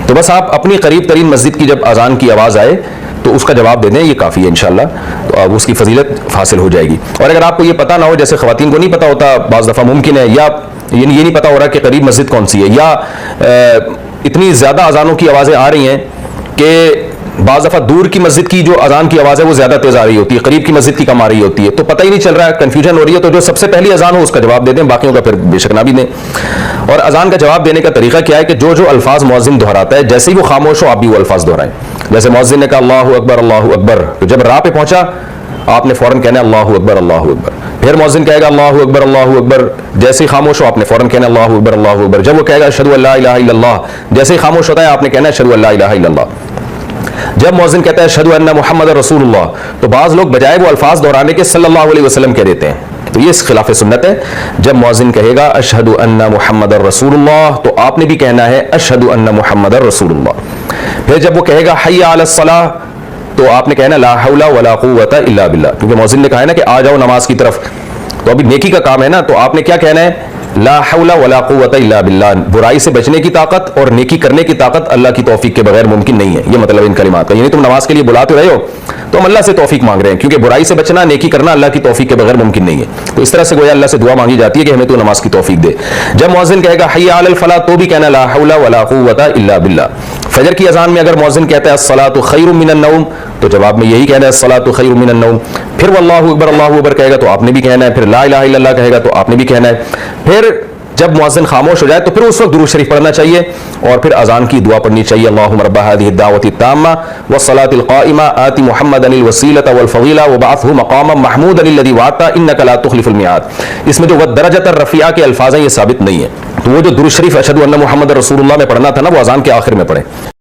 تو بس آپ اپنی قریب ترین مسجد کی جب اذان کی آواز آئے تو اس کا جواب دے دیں، یہ کافی ہے انشاءاللہ، تو اب اس کی فضیلت حاصل ہو جائے گی. اور اگر آپ کو یہ پتہ نہ ہو، جیسے خواتین کو نہیں پتہ ہوتا بعض دفعہ ممکن ہے، یا یہ نہیں پتہ ہو رہا کہ قریب مسجد کون سی ہے، یا اتنی زیادہ اذانوں کی آوازیں آ رہی ہیں کہ بعض دفعہ دور کی مسجد کی جو اذان کی آواز ہے وہ زیادہ تیز آ رہی ہوتی ہے، قریب کی مسجد کی کم آ رہی ہوتی ہے، تو پتہ ہی نہیں چل رہا ہے، کنفیوژن ہو رہی ہے، تو جو سب سے پہلی اذان ہو اس کا جواب دے دیں، باقیوں کا پھر بے شک نہ بھی دیں. اور اذان کا جواب دینے کا طریقہ کیا ہے کہ جو الفاظ مؤذن دہراتا ہے جیسے ہی وہ خاموش ہو آپ بھی وہ الفاظ دہرائیں. جیسے مؤذن نے کہا اللہ اکبر اللہ اکبر، تو جب راہ پہ پہنچا آپ نے فوراً کہنا ہے اللہ اکبر اللہ اکبر. پھر مؤذن کہے گا اللہ اکبر اللہ اکبر، جیسے ہی خاموش ہو آپ نے فوراً کہنا اللہ اکبر اللہ اکبر. جب وہ کہے گا اشہد ان لا الہ الا اللہ، جیسے ہی خاموش ہوتا ہے آپ نے کہنا ہے اشہد ان لا الہ الا اللہ. جب مؤذن کہتا ہے اشہد ان محمد رسول اللہ، تو بعض لوگ بجائے وہ الفاظ دہرانے کے صلی اللہ علیہ وسلم کہہ دیتے ہیں، تو یہ خلاف سنت ہے. جب مؤذن کہے گا اشہد ان محمد رسول اللہ تو آپ نے بھی کہنا ہے اشہد ان محمد رسول اللہ. پھر جب وہ کہے گا حی علی الصلاۃ تو آپ نے کہنا لا حول ولا قوۃ الا باللہ، کیونکہ مؤذن نے کہا ہے نا کہ آ جاؤ نماز کی طرف، تو ابھی نیکی کا کام ہے نا، تو آپ نے کیا کہنا ہے لا حول ولا قوۃ الا باللہ. برائی سے بچنے کی طاقت اور نیکی کرنے کی طاقت اللہ کی توفیق کے بغیر ممکن نہیں ہے، یہ مطلب ان کلمات کا. یعنی تم نماز کے لیے بلاتے رہے ہو تو ہم اللہ سے توفیق مانگ رہے ہیں، کیونکہ برائی سے بچنا نیکی کرنا اللہ کی توفیق کے بغیر ممکن نہیں ہے. تو اس طرح سے گویا اللہ سے دعا مانگی جاتی ہے کہ ہمیں تو نماز کی توفیق دے. جب مؤذن کہے گا حی علی الفلاح تو بھی کہنا لا حول ولا قوۃ الا باللہ. فجر کی اذان میں اگر مؤذن کہتا ہے الصلاۃ خیر من النوم تو جواب میں یہی کہنا ہے الصلاۃ خیر من النوم. پھر وہ اللہ اکبر کہے گا تو آپ نے بھی کہنا ہے، پھر لا الہ الا اللہ کہے گا تو آپ نے بھی کہنا ہے. پھر جب مؤذن خاموش ہو جائے تو پھر اس وقت درود شریف پڑھنا چاہیے اور پھر اذان کی دعا پڑھنی چاہیے اللہم رب هذه الدعوة التامة والصلاة القائمة آت محمدا الوسیلة والفضیلة وابعثه مقاما محمودا الذي وعدته انك لا تخلف الميعاد. اس میں جو والدرجة الرفیعہ کے الفاظ ہیں یہ ثابت نہیں ہے، تو وہ جو درود شریف اشہد ان محمد رسول اللہ میں پڑھنا تھا نا وہ اذان کے آخر میں پڑھیں.